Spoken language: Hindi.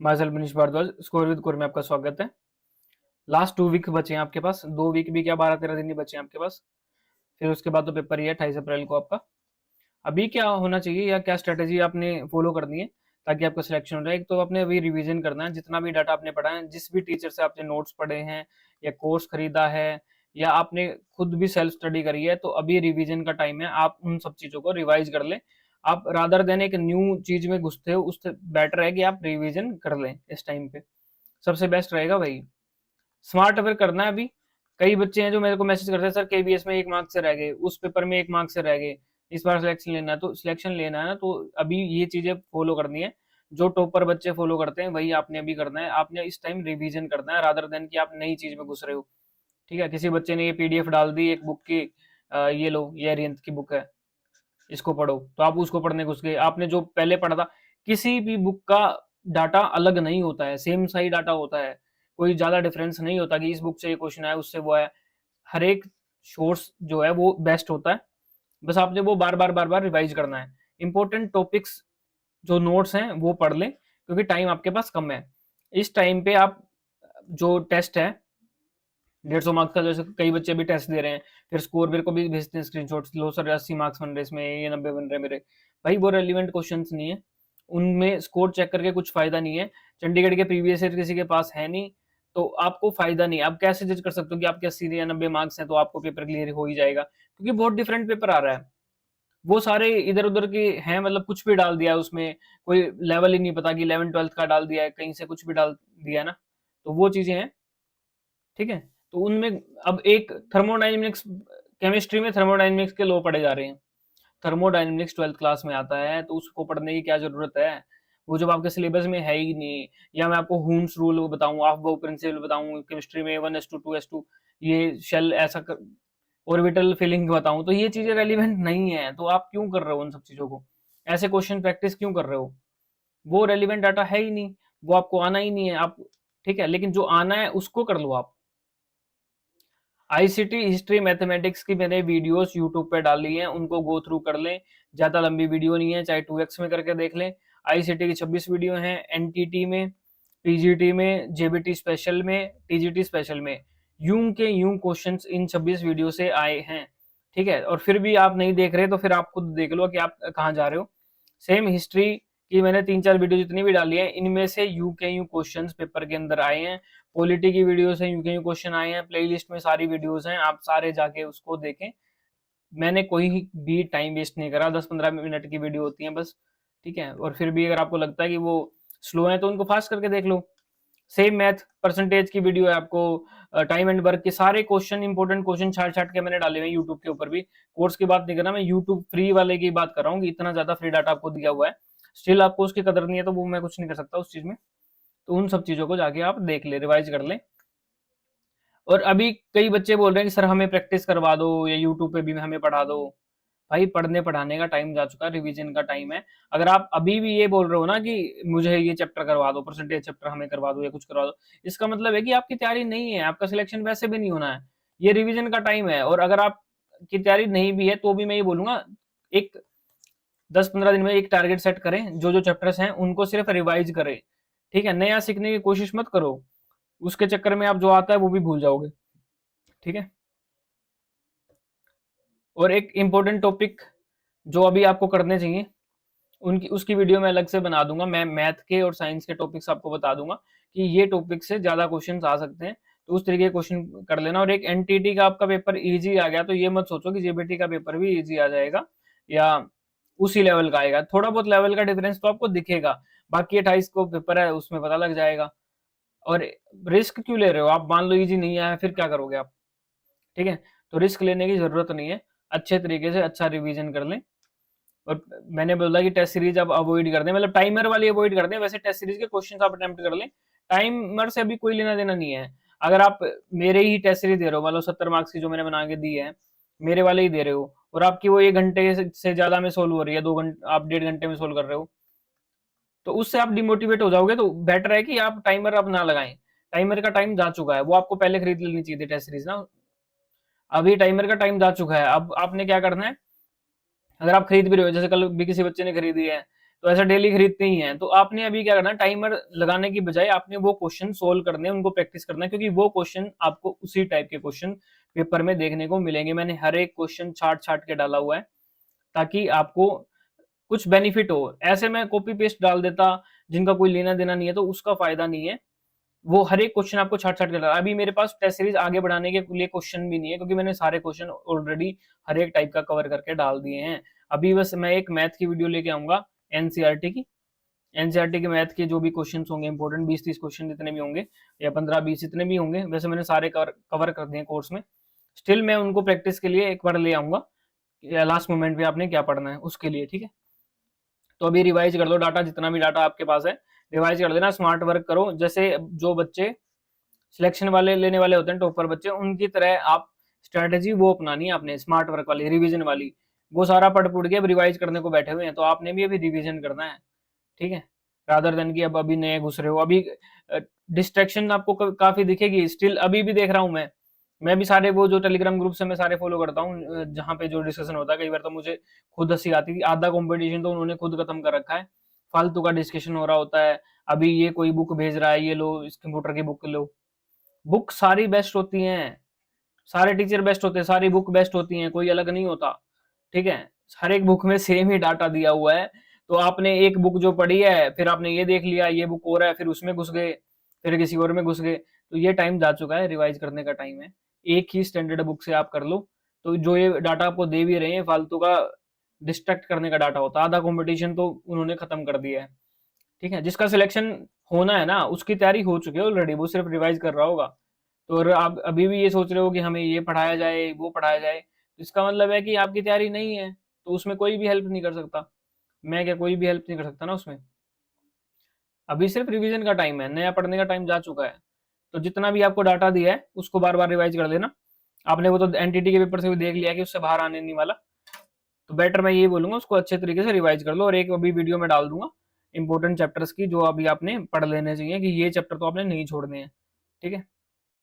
Myself Manish Bhardwaj, score with core में आपका स्वागत है। लास्ट 2 वीक बचे हैं आपके पास, 2 वीक भी क्या 12-13 दिन ही बचे हैं आपके पास। फिर उसके बाद तो पेपर ही है 28 अप्रैल को आपका। अभी क्या होना चाहिए या क्या स्ट्रेटेजी आपने फॉलो करनी है ताकि आपका सिलेक्शन हो जाए? एक तो आपने अभी रिवीजन करना है, जितना भी डाटा आपने पढ़ा है, जिस भी टीचर से आपने नोट्स पढ़े हैं या कोर्स खरीदा है या आपने खुद भी सेल्फ स्टडी करी है, तो अभी रिवीजन का टाइम है। आप उन सब चीजों को रिवाइज कर लें। आप रादर देन एक न्यू चीज में घुसते हो, उससे बेटर है कि आप रिवीजन कर लें इस टाइम पे। सबसे बेस्ट रहेगा भाई। स्मार्ट अगर करना है अभी, कई बच्चे हैं जो मेरे को मैसेज करते हैं, सर केबीएस में 1 मार्क से रह गए, उस पेपर में 1 मार्क से रह गए, इस बार सिलेक्शन लेना है। तो सिलेक्शन लेना है ना, तो अभी ये चीजें फॉलो करनी है जो टॉपर बच्चे फॉलो करते हैं, वही आपने अभी करना है। आपने इस टाइम रिवीजन करना है रादर देन कि आप नई चीज में घुस रहे हो। ठीक है, किसी बच्चे ने ये पीडीएफ डाल दी एक बुक की, ये लो ये अरिहंत की बुक है, इसको पढ़ो, तो आप उसको पढ़ने घुस गए। आपने जो पहले पढ़ा था, किसी भी बुक का डाटा अलग नहीं होता है, सेम सा ही डाटा होता है। कोई ज्यादा डिफरेंस नहीं होता कि इस बुक से ये क्वेश्चन आया उससे वो है। हर एक सोर्स जो है वो बेस्ट होता है। बस आपने वो बार बार रिवाइज करना है। इंपॉर्टेंट टॉपिक्स जो नोट्स हैं वो पढ़ लें, क्योंकि टाइम आपके पास कम है। इस टाइम पे आप जो टेस्ट है 150 मार्क्स का, जैसे कई बच्चे भी टेस्ट दे रहे हैं, फिर स्कोर मेरे को भी भेजते हैं स्क्रीनशॉट्स, लो सर 80 मार्क्स बन रहे इसमें, ये 90 बन रहे मेरे। भाई वो रेलिवेंट क्वेश्चंस नहीं है, उनमें स्कोर चेक करके कुछ फायदा नहीं है। चंडीगढ़ के प्रीवियस ईयर किसी के पास है नहीं, तो आपको फायदा नहीं। आप कैसे जज कर सकते हो कि आपके 80 या 90 मार्क्स हैं तो आपको पेपर क्लियर हो ही जाएगा? क्योंकि बहुत डिफरेंट पेपर आ रहा है। वो सारे इधर उधर के हैं, मतलब कुछ भी डाल दिया है उसमें, कोई लेवल ही नहीं पता कि 11th-12th का डाल दिया है, कहीं से कुछ भी डाल दिया है ना। तो वो चीजें हैं। ठीक है, तो उनमें अब एक थर्मोडाइनमिक्स, केमिस्ट्री में थर्मोडाइनमिक्स के लॉ पढ़े जा रहे हैं। थर्मोडाइनमिक्स 12th क्लास में आता है, तो उसको पढ़ने की क्या जरूरत है? वो जब आपके सिलेबस में है ही नहीं। या मैं आपको हुम्स रूल बताऊं, ऑफ-बाउ प्रिंसिपल बताऊं, केमिस्ट्री में 1s2 2s2, ये शेल ऐसा कर, ऑर्बिटल फिलिंग बताऊं, तो ये चीजें रेलिवेंट नहीं है। तो आप क्यों कर रहे हो उन सब चीजों को? ऐसे क्वेश्चन प्रैक्टिस क्यों कर रहे हो? वो रेलिवेंट डाटा है ही नहीं, वो आपको आना ही नहीं है। आप ठीक है, लेकिन जो आना है उसको कर लो आप। आईसीटी हिस्ट्री मैथमेटिक्स की मैंने वीडियोस यूट्यूब पे डाली हैं, उनको गो थ्रू कर लें। ज्यादा लंबी वीडियो नहीं है, चाहे 2x में करके देख लें। आईसीटी की 26 वीडियो हैं, एनटीटी में, पीजीटी में, जेबीटी स्पेशल में, टीजीटी स्पेशल में, यूं के यूं क्वेश्चंस इन 26 वीडियो से आए हैं। ठीक है, और फिर भी आप नहीं देख रहे तो फिर आप खुद देख लो कि आप कहाँ जा रहे हो। सेम हिस्ट्री की मैंने 3-4 वीडियो जितनी भी डाली है, इनमें से यू के यू क्वेश्चन पेपर के अंदर आए हैं। पॉलिटी की वीडियो से यूके यू क्वेश्चन आए हैं, प्लेलिस्ट में सारी वीडियोस हैं, आप सारे जाके उसको देखें। मैंने कोई भी टाइम वेस्ट नहीं करा, 10-15 मिनट की वीडियो होती है बस। ठीक है, और फिर भी अगर आपको लगता है कि वो स्लो है तो उनको फास्ट करके देख लो। सेम मैथ परसेंटेज की वीडियो है आपको, टाइम एंड वर्क के सारे क्वेश्चन, इंपॉर्टेंट क्वेश्चन छाट छाट के मैंने डाले हुए हैं यूट्यूब के ऊपर भी। कोर्स की बात नहीं कर रहा मैं, यूट्यूब फ्री वाले की बात कर रहा हूँ कि इतना ज्यादा फ्री डाटा आपको दिया हुआ है, स्टिल आपको उसकी कदर नहीं है, तो वो मैं कुछ नहीं कर सकता उस चीज में। तो उन सब चीजों को जाके आप देख ले, रिवाइज कर ले। और अभी कई बच्चे बोल रहे हैं कि सर हमें प्रैक्टिस करवा दो या यूट्यूब पे भी हमें पढ़ा दो। भाई पढ़ने पढ़ाने का टाइम जा चुका है, रिवीजन का टाइम है। अगर आप अभी भी ये बोल रहे हो ना कि मुझे ये चैप्टर करवा दो, परसेंटेज चैप्टर हमें करवा दो या कुछ करवा दो, इसका मतलब है कि आपकी तैयारी नहीं है, आपका सिलेक्शन वैसे भी नहीं होना है। ये रिवीजन का टाइम है, और अगर आपकी तैयारी नहीं भी है तो भी मैं ये बोलूंगा, एक 10-15 दिन में एक टारगेट सेट करें, जो जो चैप्टर्स हैं उनको सिर्फ रिवाइज करें। ठीक है, नया सीखने की कोशिश मत करो, उसके चक्कर में आप जो आता है वो भी भूल जाओगे। ठीक है, और एक इम्पोर्टेंट टॉपिक जो अभी आपको करने चाहिए, उनकी उसकी वीडियो मैं अलग से बना दूंगा। मैं मैथ के और साइंस के टॉपिक्स आपको बता दूंगा कि ये टॉपिक से ज्यादा क्वेश्चंस आ सकते हैं, तो उस तरीके के क्वेश्चन कर लेना। और एक एनटीटी का आपका पेपर इजी आ गया तो ये मत सोचो कि जेबीटी का पेपर भी इजी आ जाएगा या उसी लेवल का आएगा। थोड़ा बहुत लेवल का डिफरेंस तो आपको दिखेगा, बाकी 28 को पेपर है उसमें पता लग जाएगा। और रिस्क क्यों ले रहे हो आप? मान लो इजी नहीं आया, फिर क्या करोगे आप? ठीक है, तो रिस्क लेने की जरूरत नहीं है, अच्छे तरीके से अच्छा रिवीजन कर लें। और मैंने बोला कि टेस्ट सीरीज आप अवॉइड कर दें, मतलब टाइमर वाली अवॉइड कर दें। वैसे टेस्ट सीरीज के क्वेश्चन आप अटेम्प्ट कर लें, टाइमर से अभी कोई लेना देना नहीं है। अगर आप मेरे ही टेस्ट सीरीज दे रहे हो, मतलब 70 मार्क्स की जो मैंने बना के दी है, मेरे वाले ही दे रहे हो, और आपकी वो 1 घंटे से ज्यादा में सोल्व हो रही है, 2 घंटे आप 1.5 घंटे में सोल्व कर रहे हो, तो उससे आप डिमोटिवेट हो जाओगे। तो बेटर है कि आप टाइमर अब ना लगाएं। टाइमर का टाइम जा चुका है, वो आपको पहले खरीद लेनी चाहिए थी टेस्ट सीरीज ना। अभी टाइमर का टाइम जा चुका है, अब आपने क्या करना है, अगर आप खरीद भी रहे हो, जैसे कल भी किसी बच्चे ने खरीदी है, तो ऐसा डेली खरीदते ही हैं। तो आपने अभी क्या करना है, टाइमर लगाने की बजाय आपने वो क्वेश्चन सोल्व करने हैं, उनको प्रैक्टिस करना है, क्योंकि वो क्वेश्चन आपको उसी टाइप के क्वेश्चन पेपर में देखने को मिलेंगे। मैंने हर एक क्वेश्चन छाट छाट के डाला हुआ है ताकि आपको कुछ बेनिफिट हो। ऐसे मैं कॉपी पेस्ट डाल देता जिनका कोई लेना देना नहीं है तो उसका फायदा नहीं है। वो हर एक क्वेश्चन आपको छाट छाट के डाला। अभी मेरे पास टेस्ट सीरीज आगे बढ़ाने के लिए क्वेश्चन भी नहीं है, क्योंकि मैंने सारे क्वेश्चन ऑलरेडी हर एक टाइप का कवर करके डाल दिए हैं। अभी बस मैं एक मैथ की वीडियो लेके आऊंगा, एनसीईआरटी की। एनसीईआरटी के मैथ के जो भी क्वेश्चन होंगे इंपॉर्टेंट, 20-30 क्वेश्चन जितने भी होंगे या 15-20 जितने भी होंगे, वैसे मैंने सारे कवर कर दिए कोर्स में। स्टिल मैं उनको प्रैक्टिस के लिए एक बार ले आऊंगा, या लास्ट मोमेंट पे आपने क्या पढ़ना है उसके लिए, ठीक है। तो अभी रिवाइज कर लो डाटा, जितना भी डाटा आपके पास है रिवाइज कर देना, स्मार्ट वर्क करो। जैसे जो बच्चे सिलेक्शन वाले लेने वाले होते हैं, टॉपर बच्चे, उनकी तरह आप स्ट्रेटेजी वो अपनानी है आपने, स्मार्ट वर्क वाली, रिवीजन वाली। वो सारा पढ़ पुढ़ के अब रिवाइज करने को बैठे हुए हैं, तो आपने भी अभी रिवीजन करना है, ठीक है। रादर देन की अब अभी नए घुस रहे हो। अभी डिस्ट्रैक्शन आपको काफी दिखेगी, स्टिल अभी भी देख रहा हूं मैं भी सारे वो जो टेलीग्राम ग्रुप से मैं सारे फॉलो करता हूँ, जहाँ पे जो डिस्कशन होता है, कई बार तो मुझे खुद हंसी आती थी। आधा कंपटीशन तो उन्होंने खुद खत्म कर रखा है, फालतू का डिस्कशन हो रहा होता है। अभी ये कोई बुक भेज रहा है, ये लो इस कंप्यूटर की बुक लो। बुक सारी बेस्ट होती हैं, सारे टीचर बेस्ट होते हैं, सारी बुक बेस्ट होती हैं, कोई अलग नहीं होता, ठीक है। हर एक बुक में सेम ही डाटा दिया हुआ है। तो आपने एक बुक जो पढ़ी है, फिर आपने ये देख लिया ये बुक और है, फिर उसमें घुस गए, फिर किसी और में घुस गए, तो ये टाइम जा चुका है, रिवाइज करने का टाइम है। एक ही स्टैंडर्ड बुक से आप कर लो। तो जो ये डाटा आपको दे भी रहे हैं, फालतू का डिस्ट्रैक्ट करने का डाटा होता है। आधा कंपटीशन तो उन्होंने खत्म कर दिया है, ठीक है। जिसका सिलेक्शन होना है ना, उसकी तैयारी हो चुकी है ऑलरेडी, वो सिर्फ रिवाइज कर रहा होगा। तो अगर आप अभी भी ये सोच रहे हो कि हमें ये पढ़ाया जाए वो पढ़ाया जाए, तो इसका मतलब है कि आपकी तैयारी नहीं है, तो उसमें कोई भी हेल्प नहीं कर सकता। मैं क्या, कोई भी हेल्प नहीं कर सकता ना उसमें। अभी सिर्फ रिवीजन का टाइम है, नया पढ़ने का टाइम जा चुका है। तो जितना भी आपको डाटा दिया है उसको बार बार रिवाइज कर लेना। आपने वो तो एनटीटी के पेपर से भी देख लिया कि उससे बाहर आने नहीं वाला। तो बेटर मैं ये बोलूंगा, उसको अच्छे तरीके से रिवाइज कर लो। और एक अभी वीडियो में डाल दूंगा इंपॉर्टेंट चैप्टर्स की, जो अभी आपने पढ़ लेने चाहिए, कि ये चैप्टर तो आपने नहीं छोड़ने हैं, ठीक है।